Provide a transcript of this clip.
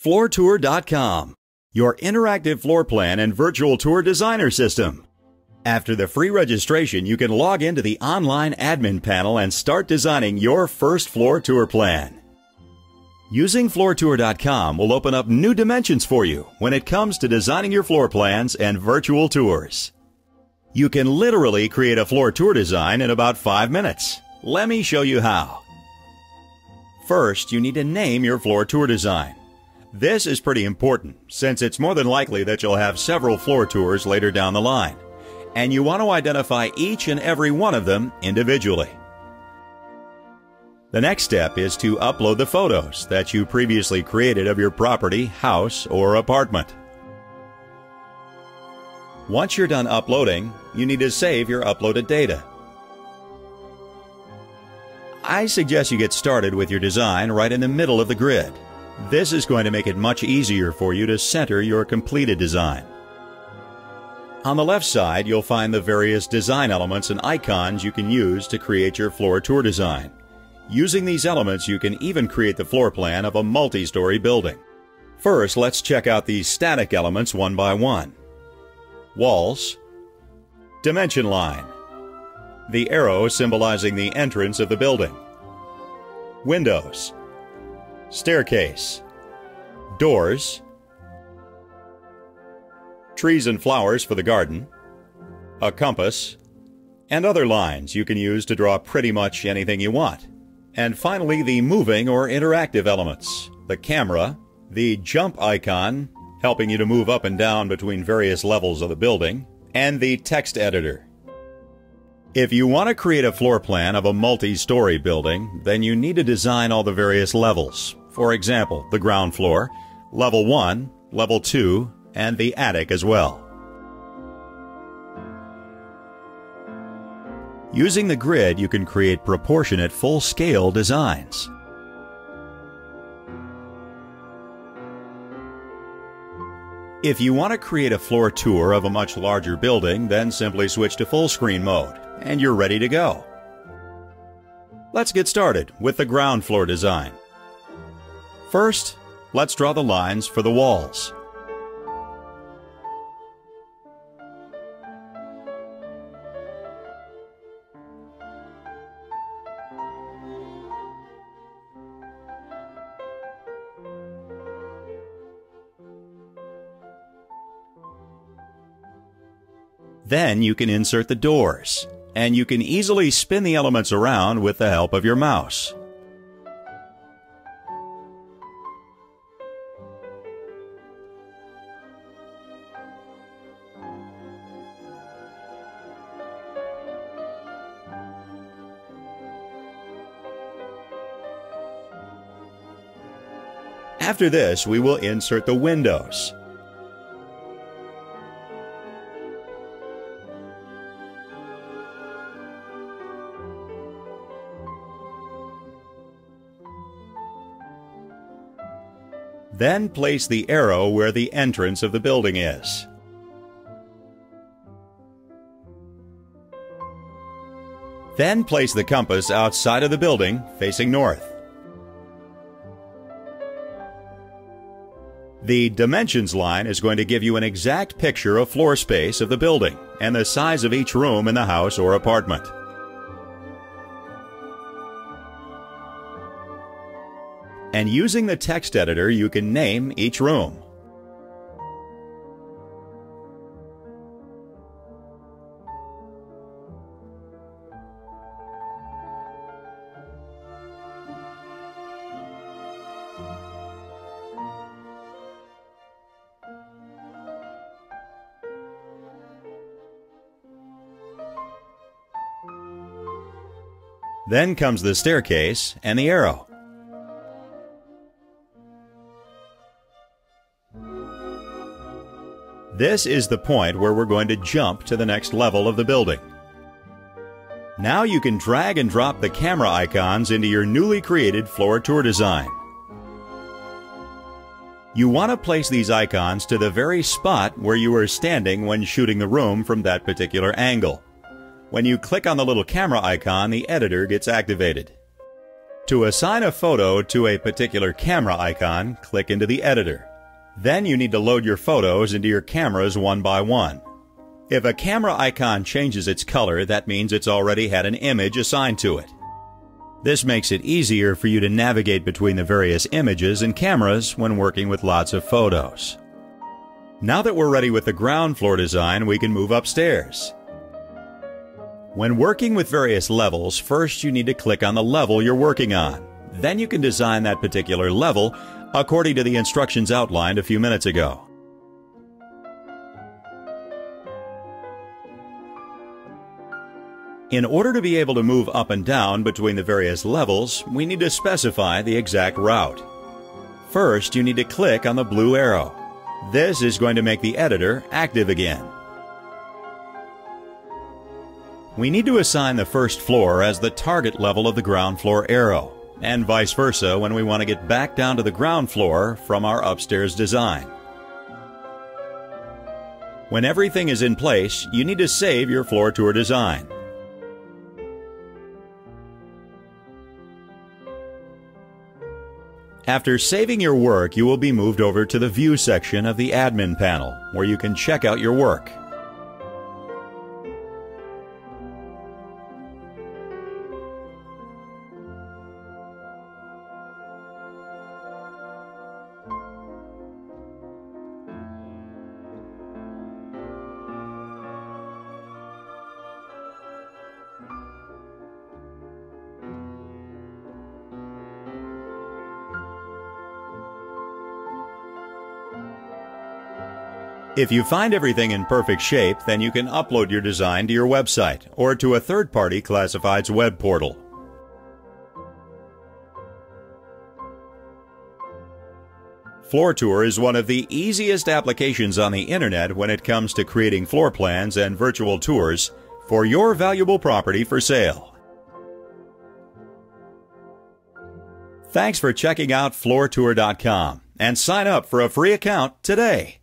floortour.com, your interactive floor plan and virtual tour designer system. After the free registration, you can log into the online admin panel and start designing your first floor tour plan. Using floortour.com will open up new dimensions for you when it comes to designing your floor plans and virtual tours. You can literally create a floor tour design in about 5 minutes. Let me show you how. First, you need to name your floor tour design. This is pretty important since it's more than likely that you'll have several floor tours later down the line, and you want to identify each and every one of them individually. The next step is to upload the photos that you previously created of your property, house, or apartment. Once you're done uploading, you need to save your uploaded data. I suggest you get started with your design right in the middle of the grid. This is going to make it much easier for you to center your completed design. On the left side, you'll find the various design elements and icons you can use to create your floor tour design. Using these elements, you can even create the floor plan of a multi-story building. First, let's check out these static elements one by one. Walls, dimension line, the arrow symbolizing the entrance of the building, windows, staircase, doors, trees and flowers for the garden, a compass, and other lines you can use to draw pretty much anything you want. And finally, the moving or interactive elements, the camera, the jump icon, helping you to move up and down between various levels of the building, and the text editor. If you want to create a floor plan of a multi-story building, then you need to design all the various levels. For example, the ground floor, level 1, level 2, and the attic as well. Using the grid, you can create proportionate full-scale designs. If you want to create a floor tour of a much larger building, then simply switch to full screen mode, and you're ready to go. Let's get started with the ground floor design. First, let's draw the lines for the walls. Then you can insert the doors, and you can easily spin the elements around with the help of your mouse. After this, we will insert the windows. Then place the arrow where the entrance of the building is. Then place the compass outside of the building, facing north. The dimensions line is going to give you an exact picture of floor space of the building and the size of each room in the house or apartment. And using the text editor, you can name each room. Then comes the staircase and the arrow. This is the point where we're going to jump to the next level of the building. Now you can drag and drop the camera icons into your newly created floor tour design. You want to place these icons to the very spot where you were standing when shooting the room from that particular angle. When you click on the little camera icon, the editor gets activated. To assign a photo to a particular camera icon, click into the editor. Then you need to load your photos into your cameras one by one. If a camera icon changes its color, that means it's already had an image assigned to it. This makes it easier for you to navigate between the various images and cameras when working with lots of photos. Now that we're ready with the ground floor design, we can move upstairs. When working with various levels, first you need to click on the level you're working on. Then you can design that particular level according to the instructions outlined a few minutes ago. In order to be able to move up and down between the various levels, we need to specify the exact route. First, you need to click on the blue arrow. This is going to make the editor active again. We need to assign the first floor as the target level of the ground floor arrow, and vice versa when we want to get back down to the ground floor from our upstairs design. When everything is in place, you need to save your floor tour design. After saving your work, you will be moved over to the View section of the Admin panel, where you can check out your work. If you find everything in perfect shape, then you can upload your design to your website or to a third-party classifieds web portal. FloorTour is one of the easiest applications on the internet when it comes to creating floor plans and virtual tours for your valuable property for sale. Thanks for checking out floortour.com and sign up for a free account today.